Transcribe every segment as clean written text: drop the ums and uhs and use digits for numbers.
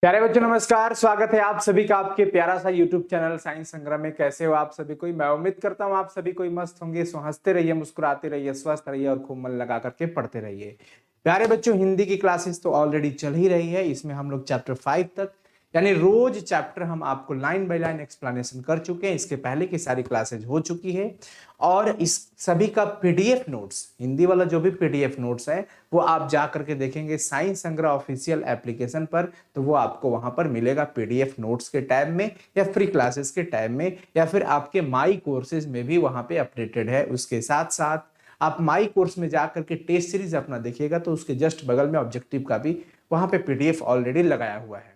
प्यारे बच्चों नमस्कार, स्वागत है आप सभी का आपके प्यारा सा YouTube चैनल साइंस संग्राम में। कैसे हो आप सभी कोई? मैं उम्मीद करता हूँ आप सभी कोई मस्त होंगे। सो हंसते रहिए, मुस्कुराते रहिए, स्वस्थ रहिए और खूब मन लगा करके पढ़ते रहिए। प्यारे बच्चों, हिंदी की क्लासेस तो ऑलरेडी चल ही रही है। इसमें हम लोग चैप्टर 5 तक यानी रोज चैप्टर हम आपको लाइन बाय लाइन एक्सप्लेनेशन कर चुके हैं। इसके पहले की सारी क्लासेज हो चुकी है और इस सभी का पीडीएफ नोट्स, हिंदी वाला जो भी पीडीएफ नोट्स है वो आप जा करके देखेंगे साइंस संग्रह ऑफिशियल एप्लीकेशन पर, तो वो आपको वहां पर मिलेगा पीडीएफ नोट्स के टैब में या फ्री क्लासेस के टैब में, या फिर आपके माई कोर्सेज में भी वहां पे अपडेटेड है। उसके साथ साथ आप माई कोर्स में जाकर के टेस्ट सीरीज अपना देखिएगा तो उसके जस्ट बगल में ऑब्जेक्टिव का भी वहां पे पीडीएफ ऑलरेडी लगाया हुआ है।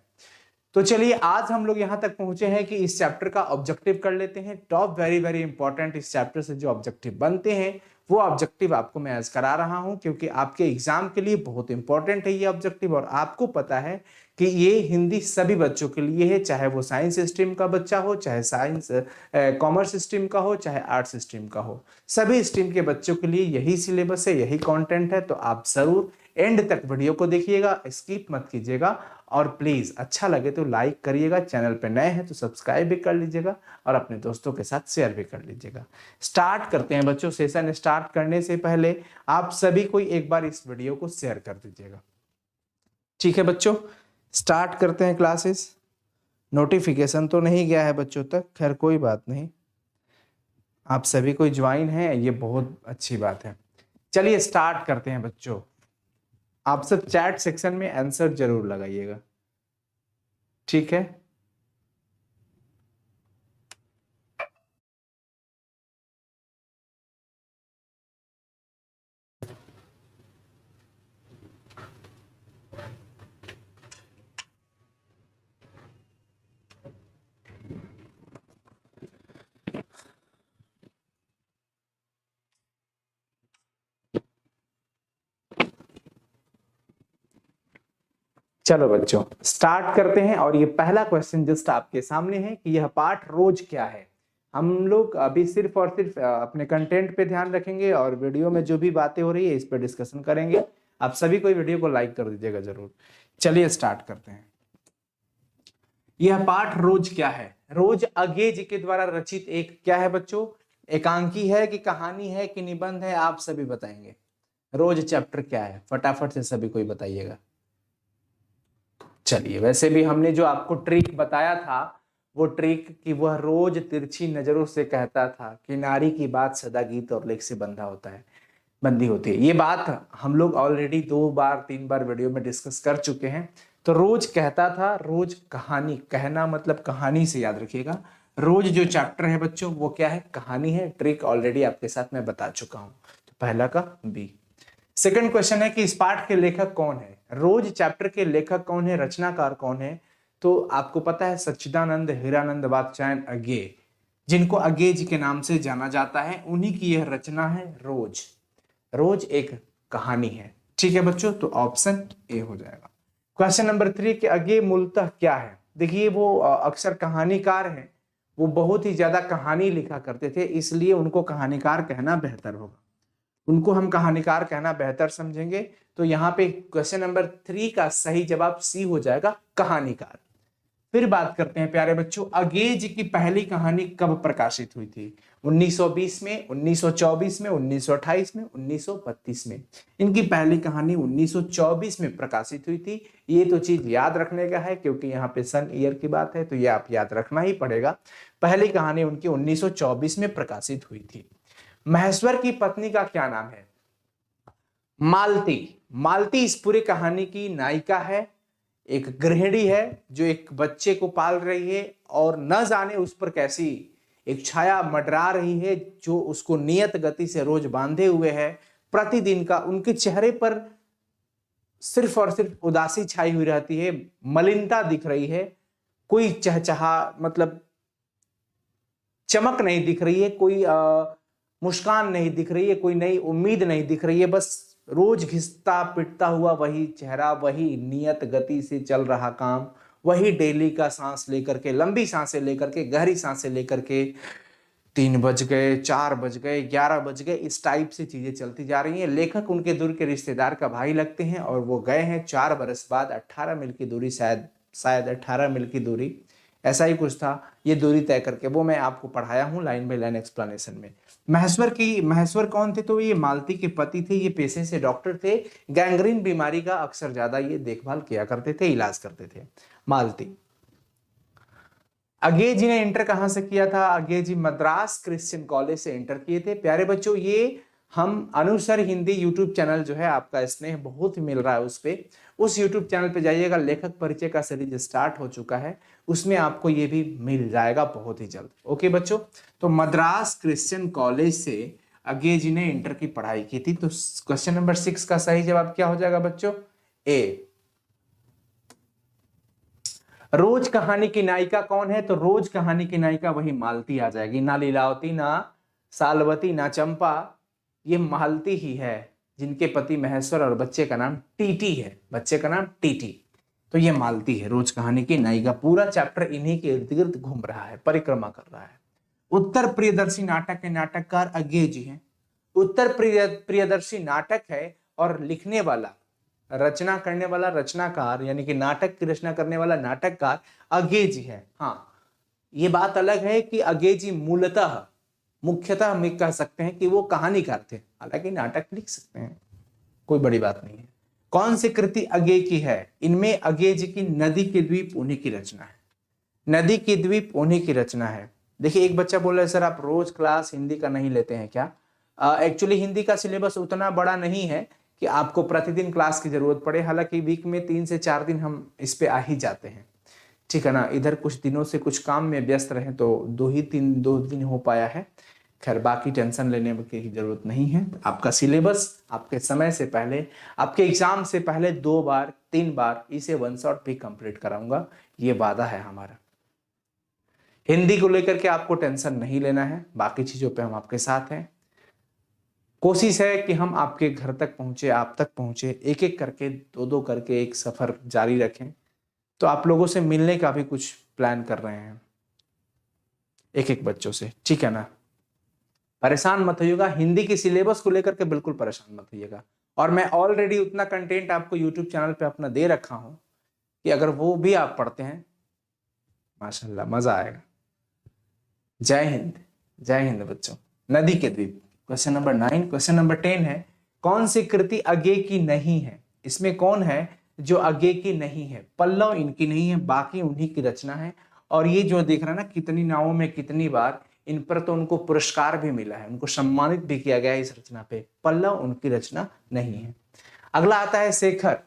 तो चलिए आज हम लोग यहां तक पहुंचे हैं कि इस चैप्टर का ऑब्जेक्टिव कर लेते हैं। टॉप वेरी वेरी इंपॉर्टेंट इस चैप्टर से जो ऑब्जेक्टिव बनते हैं वो ऑब्जेक्टिव आपको मैं आज करा रहा हूं, क्योंकि आपके एग्जाम के लिए बहुत इंपॉर्टेंट है ये ऑब्जेक्टिव। और आपको पता है कि ये हिंदी सभी बच्चों के लिए है, चाहे वो साइंस स्ट्रीम का बच्चा हो, चाहे साइंस कॉमर्स स्ट्रीम का हो, चाहे आर्ट्स स्ट्रीम का हो। सभी स्ट्रीम के बच्चों के लिए यही सिलेबस है, यही कंटेंट है। तो आप जरूर एंड तक वीडियो को देखिएगा, स्किप मत कीजिएगा। और प्लीज अच्छा लगे तो लाइक करिएगा, चैनल पे नए हैं तो सब्सक्राइब भी कर लीजिएगा और अपने दोस्तों के साथ शेयर भी कर लीजिएगा। स्टार्ट करते हैं बच्चों। सेशन स्टार्ट करने से पहले आप सभी कोई एक बार इस वीडियो को शेयर कर दीजिएगा। ठीक है बच्चों, स्टार्ट करते हैं क्लासेस। नोटिफिकेशन तो नहीं गया है बच्चों तक, खैर कोई बात नहीं, आप सभी कोई ज्वाइन है, ये बहुत अच्छी बात है। चलिए स्टार्ट करते हैं बच्चों। आप सब चैट सेक्शन में आंसर जरूर लगाइएगा, ठीक है? चलो बच्चों स्टार्ट करते हैं। और ये पहला क्वेश्चन जस्ट आपके सामने है कि यह पाठ रोज क्या है। हम लोग अभी सिर्फ और सिर्फ अपने कंटेंट पे ध्यान रखेंगे और वीडियो में जो भी बातें हो रही है इस पर डिस्कशन करेंगे। आप सभी को वीडियो को लाइक कर दीजिएगा जरूर। चलिए स्टार्ट करते हैं। यह पाठ रोज क्या है। रोज अगे जी के द्वारा रचित एक क्या है बच्चों? एकांकी है कि कहानी है कि निबंध है, आप सभी बताएंगे। रोज चैप्टर क्या है, फटाफट से सभी कोई बताइएगा। चलिए, वैसे भी हमने जो आपको ट्रिक बताया था वो ट्रिक कि वह रोज तिरछी नजरों से कहता था कि नारी की बात सदा गीत और लेख से बंधा होता है, बंदी होती है। ये बात हम लोग ऑलरेडी 2 बार 3 बार वीडियो में डिस्कस कर चुके हैं। तो रोज कहता था, रोज कहानी, कहना मतलब कहानी से याद रखिएगा। रोज जो चैप्टर है बच्चों वो क्या है? कहानी है। ट्रिक ऑलरेडी आपके साथ मैं बता चुका हूं। तो पहला का बी। सेकंड क्वेश्चन है कि इस पाठ के लेखक कौन है। रोज चैप्टर के लेखक कौन है, रचनाकार कौन है? तो आपको पता है सच्चिदानंद हीरानंद वात्स्यायन अज्ञे, जिनको अज्ञे जी के नाम से जाना जाता है, उन्हीं की यह रचना है रोज। रोज एक कहानी है। ठीक है बच्चों, तो ऑप्शन ए हो जाएगा। क्वेश्चन नंबर 3 के अज्ञे मूलतः क्या है। देखिए वो अक्सर कहानीकार हैं, वो बहुत ही ज्यादा कहानी लिखा करते थे, इसलिए उनको कहानीकार कहना बेहतर होगा। उनको हम कहानीकार कहना बेहतर समझेंगे। तो यहाँ पे क्वेश्चन नंबर 3 का सही जवाब सी हो जाएगा, कहानीकार। फिर बात करते हैं प्यारे बच्चों, अज्ञे जी की पहली कहानी कब प्रकाशित हुई थी? 1920 में, 1924 में, 1928 में, 1932 में। इनकी पहली कहानी 1924 में प्रकाशित हुई थी। ये तो चीज याद रखने का है क्योंकि यहाँ पे सन ईयर की बात है, तो ये आप याद रखना ही पड़ेगा। पहली कहानी उनकी 1924 में प्रकाशित हुई थी। महेश्वर की पत्नी का क्या नाम है? मालती। मालती इस पूरी कहानी की नायिका है, एक गृहिणी है जो एक बच्चे को पाल रही है और न जाने उस पर कैसी एक छाया मंडरा रही है जो उसको नियत गति से रोज बांधे हुए है। प्रतिदिन का उनके चेहरे पर सिर्फ और सिर्फ उदासी छाई हुई रहती है, मलिनता दिख रही है, कोई चहचहा मतलब चमक नहीं दिख रही है, कोई मुस्कान नहीं दिख रही है, कोई नई उम्मीद नहीं दिख रही है। बस रोज घिसता पिटता हुआ वही चेहरा, वही नियत गति से चल रहा काम, वही डेली का सांस लेकर के, लंबी सांसें लेकर के, गहरी सांसें लेकर के 3 बज गए, 4 बज गए, 11 बज गए, इस टाइप से चीजें चलती जा रही हैं। लेखक उनके दूर के रिश्तेदार का भाई लगते हैं और वो गए हैं 4 बरस बाद, 18 मील की दूरी शायद शायद 18 मील की दूरी, ऐसा ही कुछ था, ये दूरी तय करके, वो मैं आपको पढ़ाया हूँ लाइन बाय लाइन एक्सप्लेनेशन में। महेश्वर कौन थे? तो ये मालती के पति थे, ये पेशे से डॉक्टर थे, गैंग्रीन बीमारी का अक्सर ज्यादा ये देखभाल किया करते थे, इलाज करते थे मालती। अगे जी ने इंटर कहां से किया था? अगे जी मद्रास क्रिश्चियन कॉलेज से इंटर किए थे। प्यारे बच्चों, ये हम अनुसर हिंदी यूट्यूब चैनल जो है, आपका स्नेह बहुत मिल रहा है उस पे, उस यूट्यूब चैनल पे जाइएगा, लेखक परिचय का सीरीज स्टार्ट हो चुका है, उसमें आपको ये भी मिल जाएगा बहुत ही जल्द। ओके बच्चों, तो मद्रास क्रिश्चियन कॉलेज से अगे जी ने इंटर की पढ़ाई की थी। तो क्वेश्चन नंबर 6 का सही जवाब क्या हो जाएगा बच्चों? ए। रोज कहानी की नायिका कौन है? तो रोज कहानी की नायिका वही मालती आ जाएगी, ना लीलावती, ना सालवती, ना चंपा, ये मालती ही है, जिनके पति महेश्वर और बच्चे का नाम टीटी है, बच्चे का नाम टीटी। तो ये मालती है रोज कहानी की नायिका। पूरा चैप्टर इन्हीं के इर्द गिर्द घूम रहा है, परिक्रमा कर रहा है। उत्तर प्रियदर्शी नाटक के नाटककार अज्ञे जी हैं। उत्तर प्रियदर्शी नाटक है और लिखने वाला, रचना करने वाला रचनाकार, यानी कि नाटक की रचना करने वाला नाटककार अज्ञे जी है। हाँ, ये बात अलग है कि अज्ञे जी मुख्यतः हम कह सकते हैं कि वो कहानीकार थे, हालांकि नाटक लिख सकते हैं, कोई बड़ी बात नहीं है। कौन सी कृति अज्ञे की है? इनमें अज्ञे जी की नदी के द्वीप उन्हीं की रचना है, नदी के द्वीप उन्हीं की रचना है। देखिए, एक बच्चा बोल रहा है सर आप रोज क्लास हिंदी का नहीं लेते हैं क्या? एक्चुअली हिंदी का सिलेबस उतना बड़ा नहीं है कि आपको प्रतिदिन क्लास की जरूरत पड़े, हालांकि वीक में 3 से 4 दिन हम इस पे आ ही जाते हैं, ठीक है ना। इधर कुछ दिनों से कुछ काम में व्यस्त रहे तो 2 दिन हो पाया है। खैर, बाकी टेंशन लेने की जरूरत नहीं है। आपका सिलेबस आपके समय से पहले, आपके एग्जाम से पहले 2 बार 3 बार इसे 1 शॉट भी कंप्लीट कराऊंगा, ये वादा है हमारा। हिंदी को लेकर के आपको टेंशन नहीं लेना है, बाकी चीजों पे हम आपके साथ हैं। कोशिश है कि हम आपके घर तक पहुंचे, आप तक पहुंचे, एक एक करके 2-2 करके एक सफर जारी रखें। तो आप लोगों से मिलने का भी कुछ प्लान कर रहे हैं एक एक बच्चों से, ठीक है ना। परेशान मत होइएगा, हिंदी के सिलेबस को लेकर के बिल्कुल परेशान मत होइएगा। और मैं ऑलरेडी उतना कंटेंट आपको यूट्यूब चैनल पे अपना दे रखा हूं कि अगर वो भी आप पढ़ते हैं, माशाल्लाह मजा आएगा। जय हिंद, जय हिंद बच्चों। नदी के द्वीप, क्वेश्चन नंबर 9। क्वेश्चन नंबर 10 है, कौन सी कृति अज्ञे की नहीं है? इसमें कौन है जो अज्ञे की नहीं है? पल्लव इनकी नहीं है, बाकी उन्हीं की रचना है। और ये जो देख रहा है ना, कितनी नावों में कितनी बार, इन पर तो उनको पुरस्कार भी मिला है, उनको सम्मानित भी किया गया है इस रचना पे। पल्लव उनकी रचना नहीं है। अगला आता है शेखर।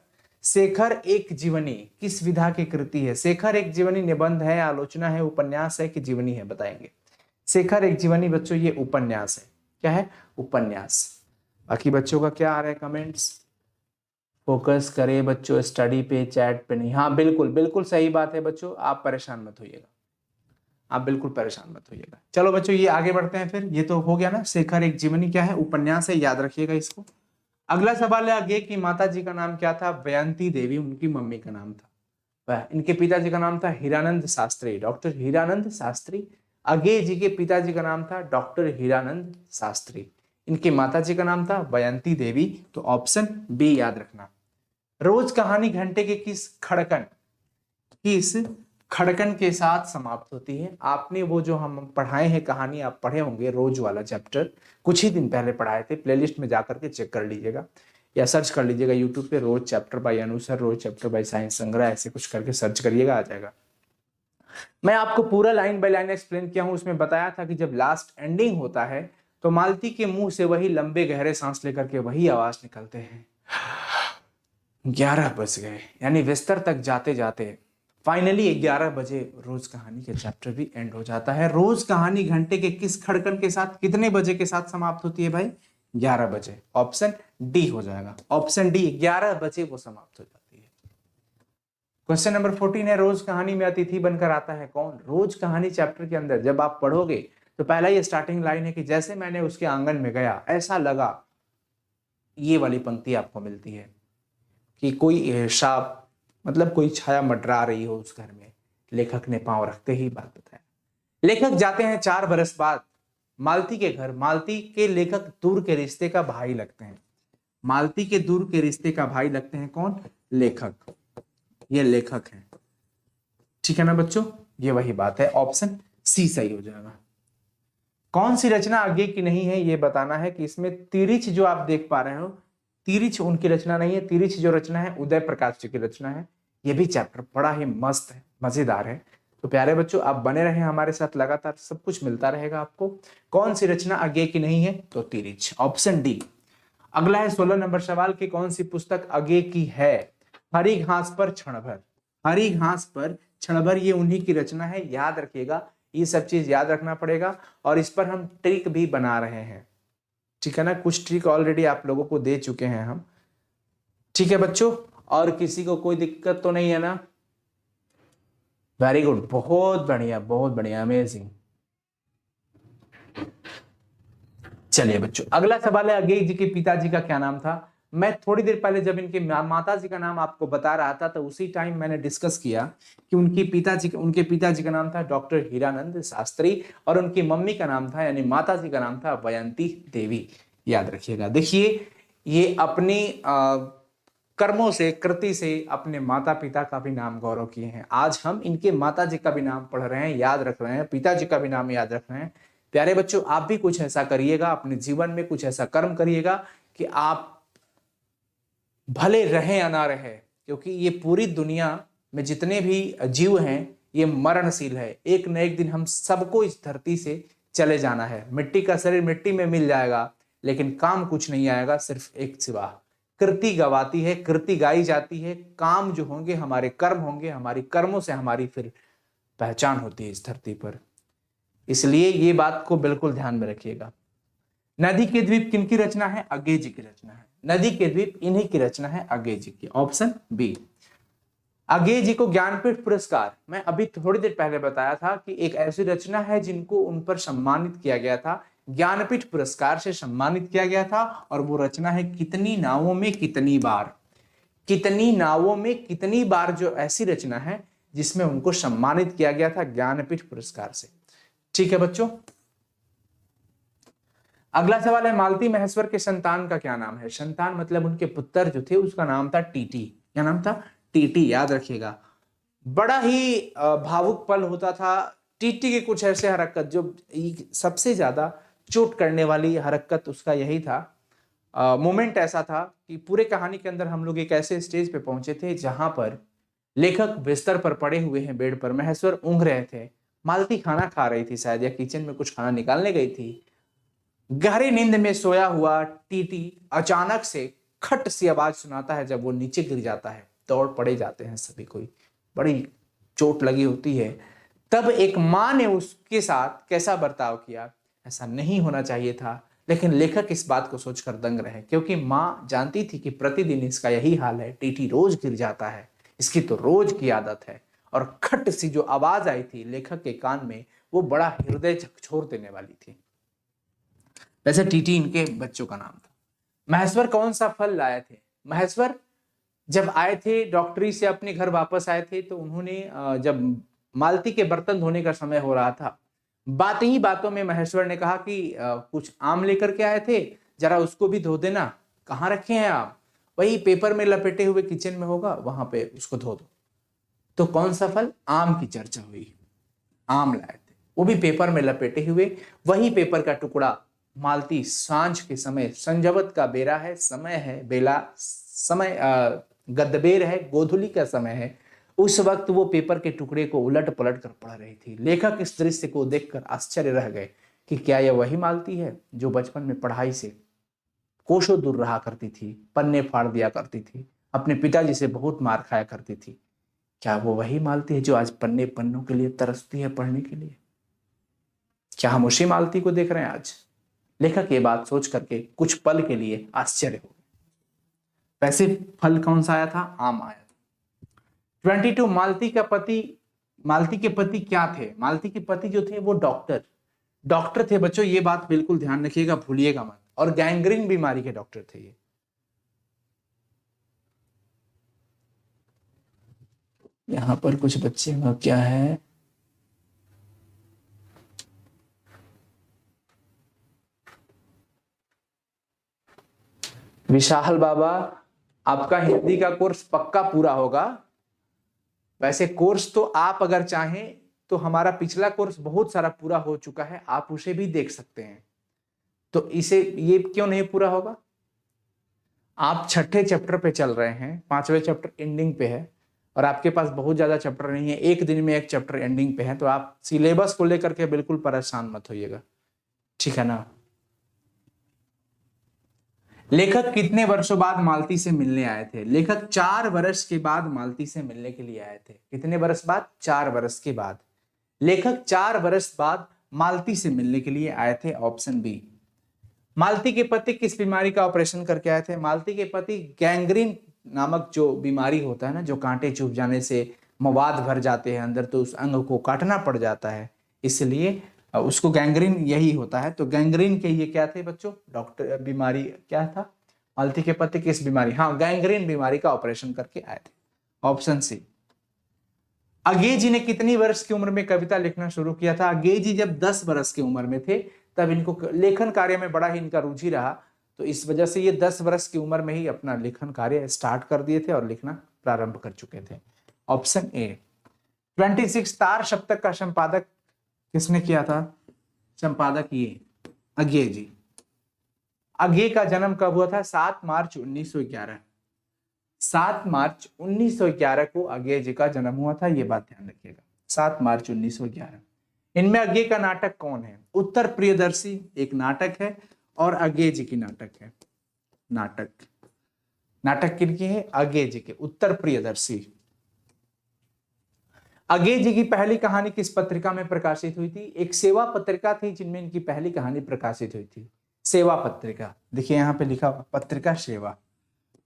शेखर एक जीवनी किस विधा की कृति है? शेखर एक जीवनी निबंध है, आलोचना है, उपन्यास है कि जीवनी है? बताएंगे। शेखर एक जीवनी बच्चों ये उपन्यास है। क्या है? उपन्यास। बाकी बच्चों का क्या आ रहा है कमेंट्स? फोकस करें बच्चों स्टडी पे, चैट पे नहीं। हाँ बिल्कुल बिल्कुल सही बात है बच्चों, आप परेशान मत होइएगा, आप बिल्कुल परेशान मत होइएगा। चलो बच्चों ये आगे बढ़ते हैं फिर। ये तो हो गया ना, शेखर एक जीवनी क्या है? उपन्यास है, याद रखिएगा इसको। अगला सवाल है, अज्ञे की माता जी का नाम क्या था? बयंती देवी उनकी मम्मी का नाम था। वह इनके पिताजी का नाम था हीरानंद शास्त्री, डॉक्टर हीरानंद शास्त्री। अज्ञे जी के पिताजी का नाम था डॉक्टर हीरानंद शास्त्री, इनकी माता जी का नाम था बयंती देवी। तो ऑप्शन बी याद रखना। रोज कहानी घंटे के किस खड़कन के साथ समाप्त होती है? आपने वो जो हम पढ़ाए हैं कहानी, आप पढ़े होंगे रोज वाला चैप्टर, कुछ ही दिन पहले पढ़ाए थे, प्लेलिस्ट में जाकर के चेक कर लीजिएगा या सर्च कर लीजिएगा यूट्यूब पे, रोज चैप्टर बाय अनुसर, रोज चैप्टर बाय साइंस संग्रह, ऐसे कुछ करके सर्च करिएगा, आ जाएगा। मैं आपको पूरा लाइन बाय लाइन एक्सप्लेन किया हूं। उसमें बताया था कि जब लास्ट एंडिंग होता है तो मालती के मुंह से वही लंबे गहरे सांस लेकर के वही आवाज निकलते हैं, 11 बज गए, यानी बिस्तर तक जाते जाते फाइनली 11 बजे रोज कहानी के चैप्टर भी एंड हो जाता है। रोज कहानी घंटे के किस खड़कन के साथ, कितने बजे के साथ समाप्त होती है भाई? 11 बजे। ऑप्शन डी हो जाएगा, ऑप्शन डी, 11 बजे वो समाप्त हो जाती है। क्वेश्चन नंबर 14 है, रोज कहानी में अतिथि बनकर आता है कौन? रोज कहानी चैप्टर के अंदर जब आप पढ़ोगे तो पहला ये स्टार्टिंग लाइन है कि जैसे मैंने उसके आंगन में गया ऐसा लगा, ये वाली पंक्ति आपको मिलती है कि कोई शाप, मतलब कोई छाया मंडरा रही हो उस घर में। लेखक ने पांव रखते ही बात बताया। लेखक जाते हैं 4 बरस बाद मालती के घर। मालती के लेखक दूर के रिश्ते का भाई लगते हैं, मालती के दूर के रिश्ते का भाई लगते हैं कौन? लेखक, ये लेखक हैं। ठीक है ना बच्चों, ये वही बात है, ऑप्शन सी सही हो जाएगा। कौन सी रचना आगे की नहीं है ये बताना है कि इसमें तिरिच जो आप देख पा रहे हो, तिरिच उनकी रचना नहीं है, तिरिच जो रचना है उदय प्रकाश जी की रचना है। ये भी चैप्टर बड़ा ही मस्त है, मजेदार है। तो प्यारे बच्चों आप बने रहे हमारे साथ, लगातार सब कुछ मिलता रहेगा आपको। कौन सी रचना आगे की नहीं है, तो तिरिच, ऑप्शन डी। अगला है 16 नंबर सवाल की कौन सी पुस्तक आगे की है। हरी घास पर क्षण भर, हरी घास पर क्षण भर ये उन्हीं की रचना है, याद रखिएगा, ये सब चीज याद रखना पड़ेगा। और इस पर हम ट्रिक भी बना रहे हैं, ठीक है ना, कुछ ट्रिक ऑलरेडी आप लोगों को दे चुके हैं हम। ठीक है बच्चों, और किसी को कोई दिक्कत तो नहीं है ना? वेरी गुड, बहुत बढ़िया, बहुत बढ़िया, अमेजिंग। चलिए बच्चों, अगला सवाल है अगेय जी के पिताजी का क्या नाम था। मैं थोड़ी देर पहले जब इनके माता जी का नाम आपको बता रहा था तो उसी टाइम मैंने डिस्कस किया कि उनके पिताजी का नाम था डॉक्टर हीरानंद शास्त्री, और उनकी मम्मी का नाम था यानी माता जी का नाम था वयंती देवी। याद रखिएगा। देखिए, ये अपनी कर्मों से, कृति से अपने माता पिता का भी नाम गौरव किए हैं। आज हम इनके माता जी का भी नाम पढ़ रहे हैं, याद रख रहे हैं, पिताजी का भी नाम याद रख रहे हैं। प्यारे बच्चों आप भी कुछ ऐसा करिएगा, अपने जीवन में कुछ ऐसा कर्म करिएगा कि आप भले रहें या ना रहे, क्योंकि ये पूरी दुनिया में जितने भी जीव हैं ये मरणशील है। एक न एक दिन हम सबको इस धरती से चले जाना है। मिट्टी का शरीर मिट्टी में मिल जाएगा, लेकिन काम कुछ नहीं आएगा, सिर्फ एक सिवा कृति गवाती है, कृति गाई जाती है। काम जो होंगे हमारे कर्म होंगे, हमारी कर्मों से हमारी फिर पहचान होती है इस धरती पर। इसलिए ये बात को बिल्कुल ध्यान में रखिएगा। नदी के द्वीप किनकी रचना है, अगेय जी की रचना है। नदी के द्वीप इन्हीं की रचना है, अगेय जी की, ऑप्शन बी। अगेय जी को ज्ञानपीठ पुरस्कार, मैं अभी थोड़ी देर पहले बताया था कि एक ऐसी रचना है जिनको उन पर सम्मानित किया गया था, ज्ञानपीठ पुरस्कार से सम्मानित किया गया था। और वो रचना है कितनी नावों में कितनी बार। कितनी नावों में कितनी बार जो ऐसी रचना है जिसमें उनको सम्मानित किया गया था ज्ञानपीठ पुरस्कार से। ठीक है बच्चों, अगला सवाल है मालती महेश्वर के संतान का क्या नाम है। संतान मतलब उनके पुत्र जो थे, उसका नाम था टीटी। क्या नाम था, टीटी, याद रखिएगा। बड़ा ही भावुक पल होता था। टीटी की कुछ ऐसे हरकत जो सबसे ज्यादा चोट करने वाली हरकत उसका यही था, मोमेंट ऐसा था कि पूरे कहानी के अंदर हम लोग एक ऐसे स्टेज पे पहुंचे थे जहां पर लेखक बिस्तर पर पड़े हुए हैं, बेड पर, महेश्वर ऊँघ रहे थे, मालती खाना खा रही थी शायद, या किचन में कुछ खाना निकालने गई थी। गहरी नींद में सोया हुआ टीटी अचानक से खट सी आवाज सुनाता है। जब वो नीचे गिर जाता है, दौड़ पड़े जाते हैं सभी कोई, बड़ी चोट लगी होती है। तब एक माँ ने उसके साथ कैसा बर्ताव किया, ऐसा नहीं होना चाहिए था, लेकिन लेखक इस बात को सोचकर दंग रहे, क्योंकि माँ जानती थी कि प्रतिदिन इसका यही हाल है, टीटी रोज गिर जाता है, इसकी तो रोज की आदत है। और खट सी जो आवाज आई थी लेखक के कान में, वो बड़ा हृदय झकझोर देने वाली थी। वैसे टीटी इनके बच्चों का नाम था। महेश्वर कौन सा फल लाए थे। महेश्वर जब आए थे डॉक्टरी से, अपने घर वापस आए थे, तो उन्होंने जब मालती के बर्तन धोने का समय हो रहा था, बात ही बातों में महेश्वर ने कहा कि कुछ आम लेकर के आए थे, जरा उसको भी धो देना। कहाँ रखे हैं आप, वही पेपर में लपेटे हुए किचन में होगा, वहां पे उसको धो दो। तो कौन सा फल, आम की चर्चा हुई। आम लाए थे, वो भी पेपर में लपेटे हुए। वही पेपर का टुकड़ा मालती सांझ के समय, संजवत का बेरा है, समय है, बेला समय, गद्दबेर है, गोधूली का समय है, उस वक्त वो पेपर के टुकड़े को उलट पलट कर पढ़ रही थी। लेखक इस दृश्य को देखकर आश्चर्य रह गए कि क्या यह वही मालती है जो बचपन में पढ़ाई से कोसों दूर रहा करती थी, पन्ने फाड़ दिया करती थी, अपने पिताजी से बहुत मार खाया करती थी। क्या वो वही मालती है जो आज पन्ने पन्नों के लिए तरसती है पढ़ने के लिए? क्या हम उसी मालती को देख रहे हैं आज? लेखक ये बात सोच करके कुछ पल के लिए आश्चर्य हो गए। वैसे फल कौन सा आया था, आम आया था। 22 मालती के पति क्या थे। मालती के पति जो थे वो डॉक्टर थे बच्चों, ये बात बिल्कुल ध्यान रखिएगा, भूलिएगा मत। और गैंग्रीन बीमारी के डॉक्टर थे ये। यहां पर कुछ बच्चे का क्या है, विशाल बाबा, आपका हिंदी का कोर्स पक्का पूरा होगा। वैसे कोर्स तो आप अगर चाहें तो हमारा पिछला कोर्स बहुत सारा पूरा हो चुका है, आप उसे भी देख सकते हैं। तो इसे ये क्यों नहीं पूरा होगा? आप छठे चैप्टर पे चल रहे हैं, पांचवें चैप्टर एंडिंग पे है और आपके पास बहुत ज्यादा चैप्टर नहीं है, एक दिन में एक चैप्टर एंडिंग पे है, तो आप सिलेबस को लेकर के बिल्कुल परेशान मत होइएगा, ठीक है ना। लेखक कितने वर्षों बाद मालती से मिलने आए थे? लेखक 4 वर्ष के बाद मालती से मिलने के लिए आए थे। कितने वर्ष बाद? 4 वर्ष के बाद। लेखक 4 वर्ष बाद मालती से मिलने के लिए आए थे, ऑप्शन बी। मालती के पति किस बीमारी का ऑपरेशन करके आए थे? मालती के पति गैंग्रीन नामक जो बीमारी होता है ना, जो कांटे चुभ जाने से मवाद भर जाते हैं अंदर, तो उस अंग को काटना पड़ जाता है, इसलिए उसको गैंग्रीन यही होता है। तो गैंग्रीन के ये क्या थे बच्चों? डॉक्टर बीमारी क्या था? मालती के पति किस बीमारी? हाँ, गैंग्रीन बीमारी का ऑपरेशन करके आए थे, ऑप्शन सी। अगे जी ने कितनी वर्ष की उम्र में कविता लिखना शुरू किया था? अगे जी जब 10 वर्ष की उम्र में थे तब इनको लेखन कार्य में बड़ा ही इनका रुचि रहा, तो इस वजह से ये 10 वर्ष की उम्र में ही अपना लेखन कार्य स्टार्ट कर दिए थे और लिखना प्रारंभ कर चुके थे, ऑप्शन ए। 26 तार सप्तक का संपादक किसने किया था? संपादक ये अगे जी। अगे का जन्म कब हुआ था? 7 मार्च 1911। 7 मार्च 1911 को अगे जी का जन्म हुआ था, ये बात ध्यान रखिएगा, 7 मार्च 1911। इनमें अगे का नाटक कौन है? उत्तर प्रियदर्शी एक नाटक है और अगे जी की नाटक है। नाटक किनकी है? अगे जी के, उत्तर प्रियदर्शी। अगे जी की पहली कहानी किस पत्रिका में प्रकाशित हुई थी? एक सेवा पत्रिका थी जिनमें इनकी पहली कहानी प्रकाशित हुई थी, सेवा पत्रिका। देखिए यहाँ पे लिखा हुआ पत्रिका सेवा,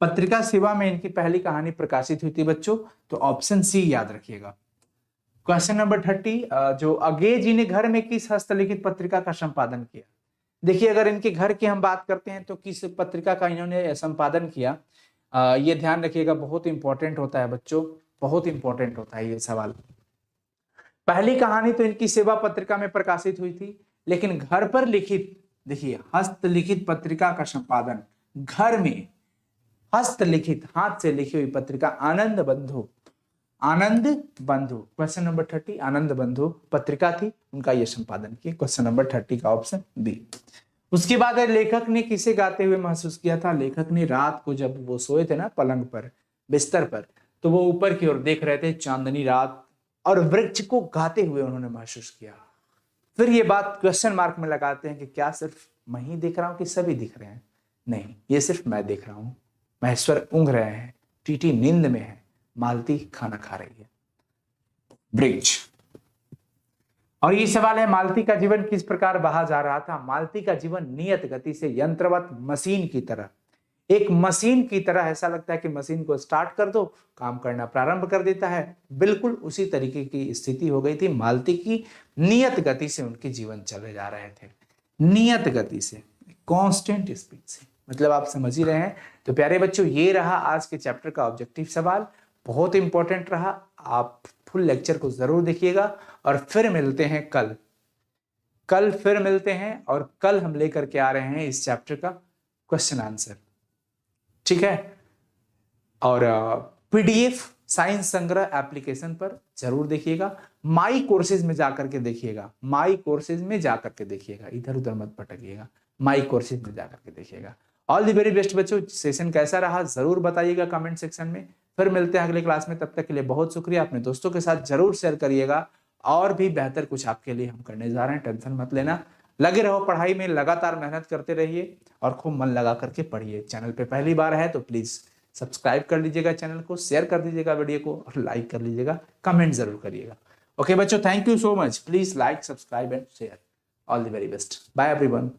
पत्रिका सेवा में इनकी पहली कहानी प्रकाशित हुई थी बच्चों, तो ऑप्शन सी याद रखिएगा। क्वेश्चन नंबर 30, जो अगे जी ने घर में किस हस्तलिखित पत्रिका का संपादन किया? देखिए अगर इनके घर की हम बात करते हैं तो किस पत्रिका का इन्होंने संपादन किया, ये ध्यान रखिएगा, बहुत इंपॉर्टेंट होता है बच्चों, बहुत इंपॉर्टेंट होता है ये सवाल। पहली कहानी तो इनकी सेवा पत्रिका में प्रकाशित हुई थी, लेकिन घर पर लिखित, देखिए हस्तलिखित पत्रिका का संपादन घर में, हस्तलिखित हाथ से लिखी हुई पत्रिका आनंद बंधु, आनंद बंधु, क्वेश्चन नंबर 30 आनंद बंधु पत्रिका थी, उनका यह संपादन किया, क्वेश्चन नंबर 30 का ऑप्शन बी। उसके बाद लेखक ने किसे गाते हुए महसूस किया था? लेखक ने रात को जब वो सोए थे ना पलंग पर, बिस्तर पर, तो वो ऊपर की ओर देख रहे थे, चांदनी रात, और वृक्ष को गाते हुए उन्होंने महसूस किया। फिर ये बात क्वेश्चन मार्क में लगाते हैं कि क्या सिर्फ मैं ही देख रहा हूं कि सभी दिख रहे हैं? नहीं, ये सिर्फ मैं देख रहा हूं। महेश्वर ऊँघ रहे हैं, टीटी नींद में है, मालती खाना खा रही है। ब्रिज। और ये सवाल है, मालती का जीवन किस प्रकार बहा जा रहा था? मालती का जीवन नियत गति से, यंत्रवत, मशीन की तरह, एक मशीन की तरह, ऐसा लगता है कि मशीन को स्टार्ट कर दो, काम करना प्रारंभ कर देता है, बिल्कुल उसी तरीके की स्थिति हो गई थी मालती की। नियत गति से उनके जीवन चले जा रहे थे, नियत गति से, कांस्टेंट स्पीड से, मतलब आप समझ ही रहे हैं। तो प्यारे बच्चों, ये रहा आज के चैप्टर का ऑब्जेक्टिव सवाल, बहुत इंपॉर्टेंट रहा, आप फुल लेक्चर को जरूर देखिएगा। और फिर मिलते हैं कल फिर मिलते हैं, और कल हम लेकर के आ रहे हैं इस चैप्टर का क्वेश्चन आंसर, ठीक है। और पीडीएफ साइंस संग्रह एप्लीकेशन पर जरूर देखिएगा, माई कोर्सेज में जाकर के देखिएगा, माई कोर्सेज में जाकर के देखिएगा, इधर उधर मत भटकिएगा, माई कोर्सेज में जाकर के देखिएगा। ऑल द वेरी बेस्ट बच्चों, सेशन कैसा रहा जरूर बताइएगा कमेंट सेक्शन में। फिर मिलते हैं अगले क्लास में, तब तक के लिए बहुत शुक्रिया। अपने दोस्तों के साथ जरूर शेयर करिएगा, और भी बेहतर कुछ आपके लिए हम करने जा रहे हैं, टेंशन मत लेना। लगे रहो पढ़ाई में, लगातार मेहनत करते रहिए और खूब मन लगा करके पढ़िए। चैनल पे पहली बार है तो प्लीज सब्सक्राइब कर लीजिएगा चैनल को, शेयर कर दीजिएगा वीडियो को, और लाइक कर लीजिएगा, कमेंट जरूर करिएगा। ओके बच्चों, thank you so much, please like, subscribe and share. All the very best, bye everyone.